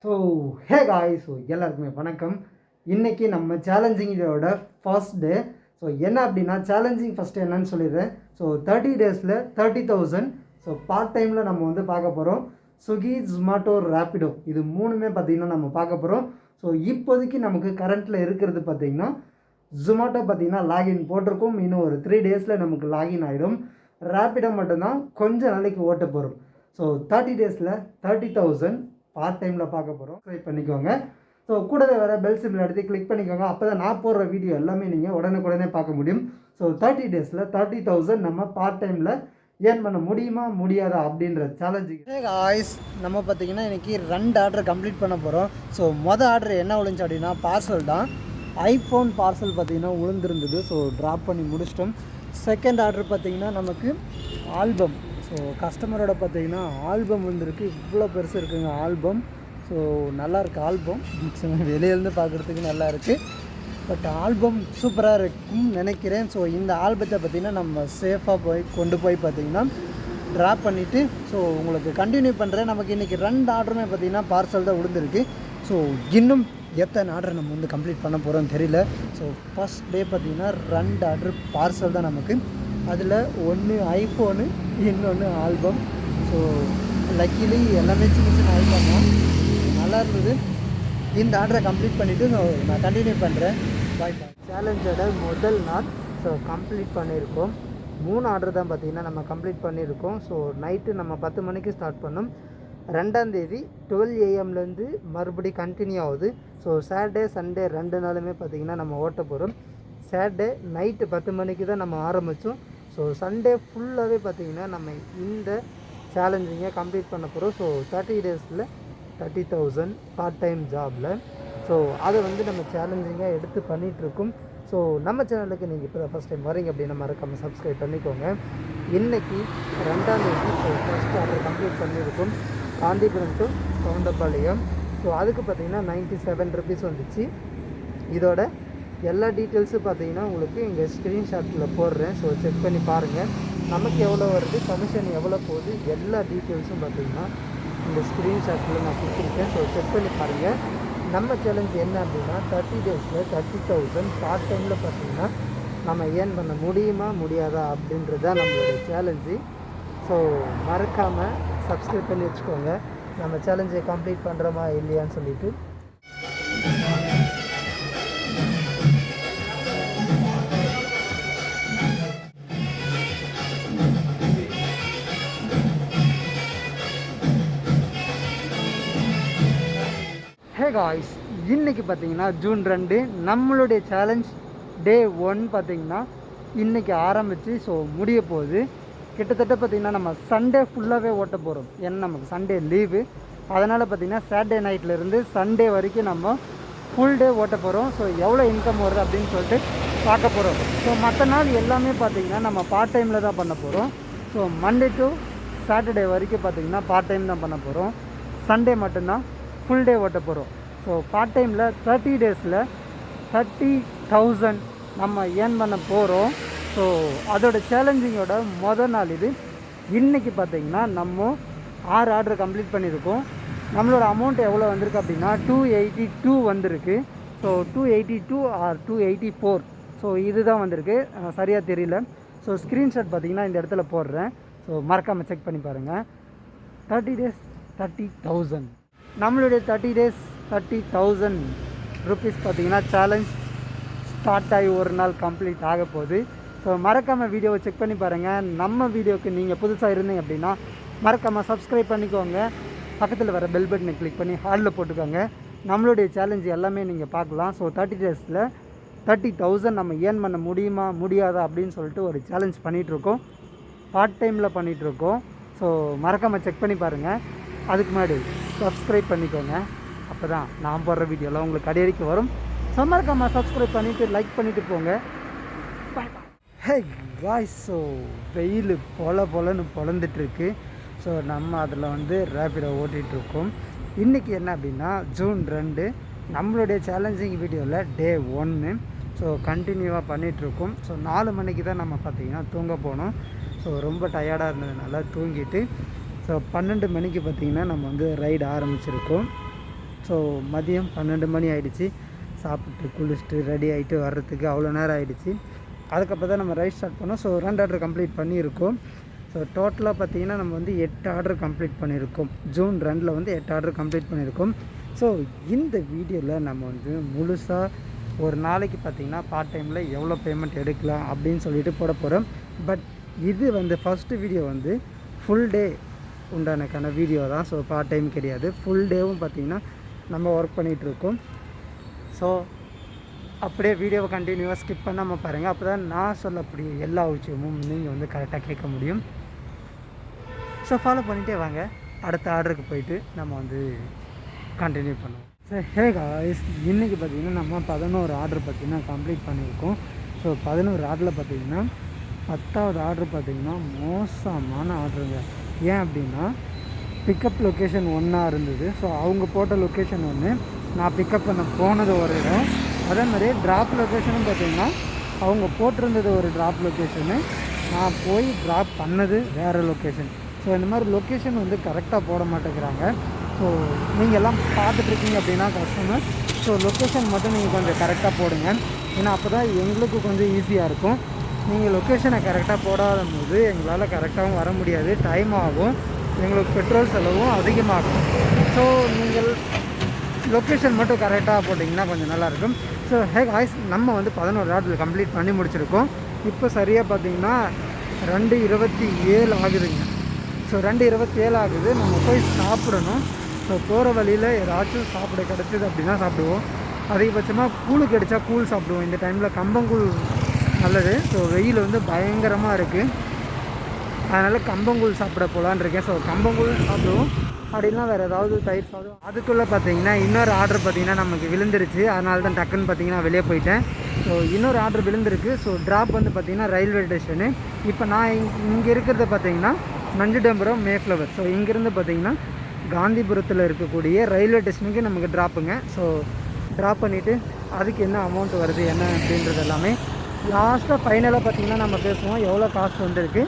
So ஹே காய் எல்லாருக்குமே வணக்கம். இன்றைக்கி நம்ம சேலஞ்சிங் இதோட ஃபர்ஸ்ட் டே. ஸோ என்ன அப்படின்னா சேலஞ்சிங் ஃபஸ்ட்டு என்னன்னு சொல்லிடுறேன். ஸோ 30 டேஸில் 30,000. ஸோ பார்ட் டைமில் நம்ம வந்து பார்க்க போகிறோம். ஸ்விக்கி, ஜொமேட்டோ, ரேப்பிடோ இது மூணுமே பார்த்திங்கன்னா நம்ம பார்க்க போகிறோம். ஸோ இப்போதைக்கு நமக்கு கரண்ட்டில் இருக்கிறது பார்த்திங்கன்னா ஜொமேட்டோ பார்த்திங்கன்னா லாகின் போட்டிருக்கோம். இன்னும் ஒரு 3 டேஸில் நமக்கு லாகின் ஆகிடும். ரேப்பிடோ மட்டும்தான் கொஞ்சம் நாளைக்கு ஓட்ட போகிறோம். ஸோ 30 டேஸில் 30,000 பார்ட் டைமில் பார்க்க போகிறோம். சப்ஸ்கிரைப் பண்ணிக்கோங்க. ஸோ கூடவே வர பெல் சிம்பிள் எடுத்து கிளிக் பண்ணிக்கோங்க. அப்போ தான் நான் போடுற வீடியோ எல்லாமே நீங்கள் உடனுக்குடனே பார்க்க முடியும். ஸோ 30 டேஸில் 30,000 நம்ம பார்ட் டைமில் ஏர்ன் பண்ண முடியுமா முடியாதா அப்படின்ற சேலஞ்சுக்கு ஆய்ஸ் நம்ம பார்த்திங்கன்னா இன்றைக்கி 2 ஆர்டர் கம்ப்ளீட் பண்ண போகிறோம். ஸோ ஆர்டர் என்ன விழுந்துச்சு அப்படின்னா பார்சல் தான். ஐஃபோன் பார்சல் பார்த்திங்கன்னா விழுந்துருந்தது. ஸோ ட்ராப் பண்ணி முடிச்சிட்டோம். செகண்ட் ஆர்டர் பார்த்திங்கன்னா நமக்கு ஆல்பம். ஸோ கஸ்டமரோட பார்த்திங்கன்னா ஆல்பம் வந்துருக்கு. இவ்வளோ பெருசு இருக்குங்க ஆல்பம். ஸோ நல்லாயிருக்கு ஆல்பம். வெளியிலேருந்து பார்க்குறதுக்கு நல்லா இருக்குது. பட் ஆல்பம் சூப்பராக இருக்கும்னு நினைக்கிறேன். ஸோ இந்த ஆல்பத்தை பார்த்திங்கன்னா நம்ம சேஃபாக கொண்டு போய் பார்த்திங்கன்னா ட்ராப் பண்ணிவிட்டு ஸோ உங்களுக்கு கண்டினியூ பண்ணுறேன். நமக்கு இன்றைக்கி 2 ஆர்டருமே பார்த்திங்கன்னா பார்சல் தான் விழுந்துருக்கு. ஸோ இன்னும் எத்தனை ஆர்டர் நம்ம வந்து கம்ப்ளீட் பண்ண போகிறோம்னு தெரியல. ஸோ ஃபஸ்ட் டே பார்த்திங்கன்னா 2 ஆர்டர் பார்சல் தான் நமக்கு. அதில் ஒன்று ஐஃபோனு, இன்னொன்று ஆல்பம். ஸோ லக்கிலி எல்லாமே சின்ன சின்ன ஐட்டம் தான். நல்லா இருந்தது. இந்த ஆர்டரை கம்ப்ளீட் பண்ணிவிட்டு நான் கண்டினியூ பண்ணுறேன். பாய் பாய். சேலஞ்சோட முதல் நாள் ஸோ கம்ப்ளீட் பண்ணியிருக்கோம். 3 ஆர்டர் தான் பார்த்திங்கன்னா நம்ம கம்ப்ளீட் பண்ணியிருக்கோம். ஸோ நைட்டு நம்ம 10 மணிக்கு ஸ்டார்ட் பண்ணோம். 2ஆம் தேதி 12 AM மறுபடி கண்டினியூ ஆகுது. ஸோ சாட்டர்டே சண்டே 2 நாளுமே பார்த்திங்கன்னா நம்ம ஓட்ட போகிறோம். சாட்டர்டே நைட்டு 10 மணிக்கு தான் நம்ம ஆரம்பித்தோம். ஸோ சண்டே ஃபுல்லாகவே பார்த்திங்கன்னா நம்ம இந்த சேலஞ்சிங்கை கம்ப்ளீட் பண்ண போகிறோம். ஸோ 30 டேஸில் 30,000 பார்ட் டைம் ஜாபில். ஸோ அதை வந்து நம்ம சேலஞ்சிங்காக எடுத்து பண்ணிகிட்ருக்கோம். ஸோ நம்ம சேனலுக்கு நீங்கள் இப்போ ஃபஸ்ட் டைம் வரீங்க அப்படின்னா மறக்காமல் சப்ஸ்கிரைப் பண்ணிக்கோங்க. இன்றைக்கி 2ஆம் தேதி ஸோ ஃபஸ்ட் ஆர்டர் கம்ப்ளீட் பண்ணியிருக்கோம். காந்திபுரம் டு கவுண்டபாளையம். ஸோ அதுக்கு பார்த்திங்கன்னா 97 ருபீஸ் வந்துச்சு. இதோட எல்லா டீட்டெயில்ஸும் பார்த்திங்கன்னா உங்களுக்கு இங்கே ஸ்க்ரீன்ஷாட்டில் போடுறேன். ஸோ செக் பண்ணி பாருங்கள். நமக்கு எவ்வளோ வருது, கமிஷன் எவ்வளோ போகுது, எல்லா டீட்டெயில்ஸும் பார்த்திங்கன்னா இந்த ஸ்க்ரீன்ஷாட்டில் நான் கொடுத்துருக்கேன். ஸோ செக் பண்ணி பாருங்கள். நம்ம சேலஞ்ச் என்ன அப்படின்னா 30 டேஸில் 30,000 பார்ட் டைமில் பார்த்திங்கன்னா நம்ம ஏர்ன் பண்ண முடியுமா முடியாதா அப்படின்றது தான் நம்மளுடைய சேலஞ்சு. ஸோ மறக்காமல் சப்ஸ்கிரைப் பண்ணி வச்சுக்கோங்க. நம்ம சேலஞ்சை கம்ப்ளீட் பண்ணுறோமா இல்லையான்னு சொல்லிவிட்டு. ஹே காய்ஸ், இன்றைக்கி பார்த்திங்கன்னா ஜூன் 2 நம்மளுடைய சேலஞ்ச் டே 1 பார்த்திங்கன்னா இன்றைக்கி ஆரம்பித்து ஸோ முடிய போகுது. கிட்டத்தட்ட பார்த்திங்கன்னா நம்ம சண்டே ஃபுல்லாகவே ஓட்ட போகிறோம். ஏன்னா நமக்கு சண்டே லீவு. அதனால் பார்த்திங்கன்னா சாட்டர்டே நைட்லேருந்து சண்டே வரைக்கும் நம்ம ஃபுல் டே ஓட்ட போகிறோம். ஸோ எவ்வளோ இன்கம் வருது அப்படின்னு சொல்லிட்டு பார்க்க போகிறோம். ஸோ மற்ற நாள் எல்லாமே பார்த்திங்கன்னா நம்ம பார்ட் டைமில் தான் பண்ண போகிறோம். ஸோ மண்டே டு சாட்டர்டே வரைக்கும் பார்த்திங்கன்னா பார்ட் டைம் தான் பண்ண போகிறோம். சண்டே மட்டும்தான் ஃபுல் டே ஓட்ட போகிறோம். ஸோ பார்ட் டைமில் 30 டேஸில் 30,000 நம்ம ஏர்ன் பண்ண போகிறோம். ஸோ அதோட சேலஞ்சிங்கோட மொதல் நாள் இது. இன்றைக்கி பார்த்திங்கன்னா நம்ம 6 ஆர்டர் கம்ப்ளீட் பண்ணியிருக்கோம். நம்மளோட அமௌண்ட் எவ்வளோ வந்திருக்கு அப்படின்னா 282 வந்திருக்கு. So 282 R 284. ஸோ இதுதான் வந்திருக்கு, சரியாக தெரியல. ஸோ ஸ்க்ரீன்ஷாட் பார்த்திங்கன்னா இந்த இடத்துல போடுறேன். ஸோ மறக்காமல் செக் பண்ணி பாருங்கள். 30 டேஸ் 30,000 நம்மளுடைய 30 டேஸ் 30,000 ருபீஸ் பார்த்திங்கன்னா சேலஞ்ச் ஸ்டார்ட் ஆகி ஒரு நாள் கம்ப்ளீட் ஆக போகுது. ஸோ மறக்காமல் வீடியோவை செக் பண்ணி பாருங்கள். நம்ம வீடியோவுக்கு நீங்கள் புதுசாக இருந்தீங்க அப்படின்னா மறக்காமல் சப்ஸ்கிரைப் பண்ணிக்கோங்க. பக்கத்தில் வர பெல் பட்டனை கிளிக் பண்ணி ஹாலில் போட்டுக்கோங்க. நம்மளுடைய சேலஞ்ச் எல்லாமே நீங்கள் பார்க்கலாம். ஸோ 30 டேஸில் 30,000 நம்ம ஏர்ன் பண்ண முடியுமா முடியாதா அப்படின்னு சொல்லிட்டு ஒரு சேலஞ்ச் பண்ணிகிட்ருக்கோம். பார்ட் டைமில் பண்ணிகிட்ருக்கோம். ஸோ மறக்காமல் செக் பண்ணி பாருங்கள். அதுக்கு முன்னாடி சப்ஸ்கிரைப் பண்ணிக்கோங்க. அப்போ தான் நான் போடுற வீடியோலாம் உங்களுக்கு அடிக்கடிக்கு வரும். ஸோ மறக்காமல் சப்ஸ்கிரைப் பண்ணிவிட்டு லைக் பண்ணிவிட்டு போங்க. ஹே காய்ஸ், ஸோ வெயில் பொலன்னு பொழந்துட்டுருக்கு. ஸோ நம்ம அதில் வந்து ரேப்பிடோ ஓட்டிகிட்ருக்கோம். இன்றைக்கி என்ன அப்படின்னா ஜூன் 2 நம்மளுடைய சேலஞ்சிங் வீடியோவில் டே 1. ஸோ கண்டினியூவாக பண்ணிகிட்ருக்கோம். ஸோ 4 மணிக்கு தான் நம்ம பார்த்திங்கன்னா தூங்க போனோம். ஸோ ரொம்ப டயர்டாக இருந்ததுனால தூங்கிட்டு ஸோ 12 மணிக்கு பார்த்திங்கன்னா நம்ம வந்து ரைடு ஆரம்பிச்சிருக்கோம். ஸோ மதியம் 12 மணி ஆகிடுச்சு. சாப்பிட்டு குளிச்சுட்டு ரெடி ஆகிட்டு வர்றதுக்கு அவ்வளோ நேரம் ஆகிடுச்சு. அதுக்கப்புறம் தான் நம்ம ரைஸ் ஸ்டார்ட் பண்ணோம். ஸோ 2 ஆர்டர் கம்ப்ளீட் பண்ணியிருக்கோம். ஸோ டோட்டலாக பார்த்திங்கன்னா நம்ம வந்து 8 ஆர்டர் கம்ப்ளீட் பண்ணியிருக்கோம். ஜூன் 2 வந்து 8 ஆர்டர் கம்ப்ளீட் பண்ணியிருக்கோம். ஸோ இந்த வீடியோவில் நம்ம வந்து முழுசாக ஒரு நாளைக்கு பார்த்திங்கன்னா பார்ட் டைமில் எவ்வளோ பேமெண்ட் எடுக்கலாம் அப்படின்னு சொல்லிட்டு போட போகிறோம். பட் இது வந்து ஃபஸ்ட்டு வீடியோ வந்து ஃபுல் டே உண்டானக்கான வீடியோ தான். ஸோ பார்ட் டைம் கிடையாது, ஃபுல் டேவும் பார்த்திங்கன்னா நம்ம ஒர்க் பண்ணிகிட்ருக்கோம். ஸோ அப்படியே வீடியோவை கண்டினியூவாக ஸ்கிப் பண்ணாமல் பாருங்கள். அப்போ தான் நான் சொல்லக்கூடிய எல்லா விஷயமும் நீங்கள் வந்து கரெக்டாக கேட்க முடியும். ஸோ ஃபாலோ பண்ணிகிட்டே வாங்க. அடுத்த ஆர்டருக்கு போயிட்டு நம்ம வந்து கண்டினியூ பண்ணுவோம். ஸோ ஹே காய்ஸ், இன்றைக்கி பார்த்திங்கன்னா நம்ம 11 ஆர்டர் பார்த்திங்கன்னா கம்ப்ளீட் பண்ணியிருக்கோம். ஸோ 11 ஆர்டரில் பார்த்திங்கன்னா 10வது ஆர்டர் பார்த்திங்கன்னா மோசமான ஆர்டருங்க. ஏன் அப்படின்னா பிக்கப் லொக்கேஷன் ஒன்றா இருந்தது. ஸோ அவங்க போட்ட லொக்கேஷன் ஒன்று, நான் பிக்கப் பண்ண போனது ஒரு இடம். அதே மாதிரி ட்ராப் லொக்கேஷனும் பார்த்திங்கன்னா அவங்க போட்டிருந்தது ஒரு ட்ராப் லொக்கேஷனு, நான் போய் ட்ராப் பண்ணது வேறு லொக்கேஷன். ஸோ இந்த மாதிரி லொக்கேஷன் வந்து கரெக்டாக போட மாட்டேங்கிறாங்க. ஸோ நீங்கள் எல்லாம் பார்த்துட்ருக்கீங்க அப்படின்னா கஸ்டமர், ஸோ லொக்கேஷன் மட்டும் நீங்கள் கொஞ்சம் கரெக்டாக போடுங்க. ஏன்னா அப்போ தான் எங்களுக்கு கொஞ்சம் ஈஸியாக இருக்கும். நீங்கள் லொக்கேஷனை கரெக்டாக போடாத போது எங்களால் கரெக்டாகவும் வர முடியாது, டைம் ஆகும், எங்களுக்கு பெட்ரோல் செலவும் அதிகமாகும். ஸோ நீங்கள் லொக்கேஷன் மட்டும் கரெக்டாக போட்டிங்கன்னா கொஞ்சம் நல்லாயிருக்கும். ஸோ ஹே காய்ஸ், நம்ம வந்து 11 ஆர்டர் கம்ப்ளீட் பண்ணி முடிச்சிருக்கோம். இப்போ சரியாக பார்த்திங்கன்னா 2:27 ஆகுதுங்க. ஸோ 2:27 ஆகுது. நம்ம போய் சாப்பிடணும். ஸோ போகிற வழியில் ஏதாச்சும் சாப்பிட கிடச்சிது அப்படின்னா சாப்பிடுவோம். அதிகபட்சமாக கூழு கிடச்சா கூழ் சாப்பிடுவோம். இந்த டைமில் கம்பங்கூழ் நல்லது. ஸோ வெயில் வந்து பயங்கரமாக இருக்குது, அதனால் கம்பங்கூழ் சாப்பிட போகலான்னு இருக்கேன். ஸோ கம்பங்கூழ் சாப்பிடுவோம். அப்படின்னா வேறு ஏதாவது தயிர் சாப்பிடுவோம். அதுக்குள்ளே பார்த்திங்கன்னா இன்னொரு ஆர்டர் பார்த்திங்கன்னா நமக்கு விழுந்துருச்சு. அதனால தான் டக்குன்னு பார்த்திங்கன்னா வெளியே போயிட்டேன். ஸோ இன்னொரு ஆர்டர் விழுந்திருக்கு. ஸோ ட்ராப் வந்து பார்த்திங்கன்னா ரயில்வே ஸ்டேஷனு. இப்போ நான் இங்கே இருக்கிறத பார்த்திங்கன்னா மஞ்சுடம்புரம் மேஃப்ளவர். ஸோ இங்கேருந்து பார்த்திங்கன்னா காந்திபுரத்தில் இருக்கக்கூடிய ரயில்வே ஸ்டேஷனுக்கு நமக்கு ட்ராப்புங்க. ஸோ ட்ராப் பண்ணிவிட்டு அதுக்கு என்ன அமௌண்ட் வருது என்ன அப்படின்றது எல்லாமே லாஸ்ட்டாக ஃபைனலாக பார்த்திங்கன்னா நம்ம பேசுவோம். எவ்வளோ காஸ்ட் வந்துருக்கு,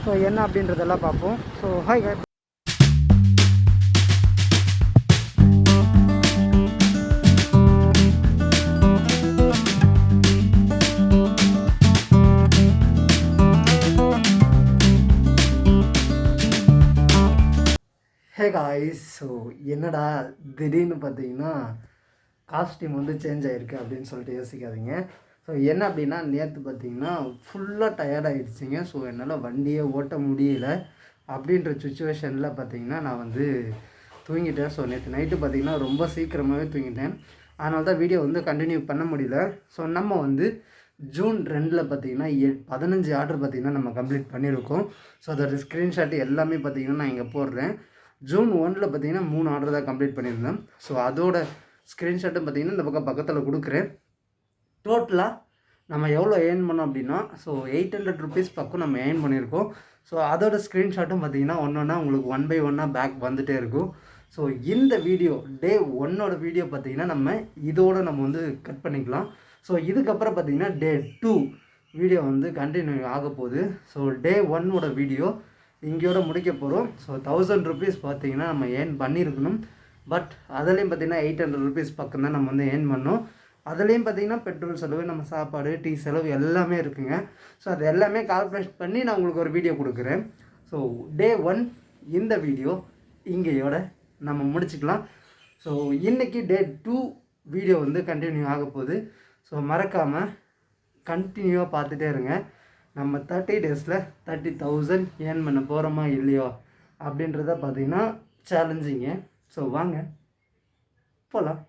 ஸோ என்ன அப்படின்றதெல்லாம் பார்ப்போம். So hi guys, hey guys. So என்னடா திடீர்னு பார்த்தீங்கன்னா காஸ்டியூம் வந்து சேஞ்ச் ஆகிருக்கு அப்படின்னு சொல்லிட்டு யோசிக்காதீங்க. ஸோ என்ன அப்படின்னா நேற்று பார்த்திங்கன்னா ஃபுல்லாக டயர்டாகிடுச்சிங்க. ஸோ என்னால் வண்டியை ஓட்ட முடியல அப்படின்ற சுச்சுவேஷனில் பார்த்திங்கன்னா நான் வந்து தூங்கிட்டேன். ஸோ நேற்று நைட்டு பார்த்திங்கன்னா ரொம்ப சீக்கிரமாகவே தூங்கிட்டேன். அதனால தான் வீடியோ வந்து கண்டினியூ பண்ண முடியல. ஸோ நம்ம வந்து ஜூன் 2 பார்த்திங்கன்னா 15 ஆர்டர் பார்த்திங்கன்னா நம்ம கம்ப்ளீட் பண்ணியிருக்கோம். ஸோ அதோட ஸ்க்ரீன்ஷாட் எல்லாமே பார்த்திங்கன்னா நான் இங்கே போடுறேன். ஜூன் 1 பார்த்திங்கன்னா 3 ஆர்டர் தான் கம்ப்ளீட் பண்ணியிருந்தேன். ஸோ அதோட ஸ்க்ரீன்ஷாட்டும் பார்த்திங்கன்னா இந்த பக்கத்தில் கொடுக்குறேன். டோட்டலாக நம்ம எவ்வளோ ஏர்ன் பண்ணோம் அப்படின்னா ஸோ 800 ருபீஸ் பக்கம் நம்ம ஏர்ன் பண்ணியிருக்கோம். ஸோ அதோட ஸ்க்ரீன்ஷாட்டும் பார்த்திங்கன்னா ஒன்றா உங்களுக்கு 1 by 1 பேக் வந்துகிட்டே இருக்கும். ஸோ இந்த வீடியோ டே 1 வீடியோ பார்த்திங்கன்னா நம்ம இதோடு நம்ம வந்து கட் பண்ணிக்கலாம். ஸோ இதுக்கப்புறம் பார்த்திங்கன்னா டே 2 வீடியோ வந்து கண்டினியூ ஆக போகுது. ஸோ டே 1 வீடியோ இங்கேயோட முடிக்க போகிறோம். ஸோ 1000 ருபீஸ் பார்த்திங்கன்னா நம்ம ஏர்ன் பண்ணியிருக்கணும். பட் அதுலேயும் பார்த்திங்கன்னா 800 ருபீஸ் பக்கம் தான் நம்ம வந்து ஏர்ன் பண்ணோம். அதுலேயும் பார்த்திங்கன்னா பெட்ரோல் செலவு, நம்ம சாப்பாடு, டீ செலவு எல்லாமே இருக்குங்க. ஸோ அது எல்லாமே கால்குலேட் பண்ணி நான் உங்களுக்கு ஒரு வீடியோ கொடுக்குறேன். ஸோ டே 1 இந்த வீடியோ இங்கேயோட நம்ம முடிச்சுக்கலாம். ஸோ இன்றைக்கி டே 2 வீடியோ வந்து கண்டினியூ ஆக போகுது. ஸோ மறக்காமல் கண்டினியூவாக பார்த்துட்டே இருங்க. நம்ம 30 டேஸில் 30,000 ஏர்ன் பண்ண போகிறோமா இல்லையோ அப்படின்றத பார்த்திங்கன்னா சேலஞ்சிங்க. ஸோ வாங்க போகலாம்.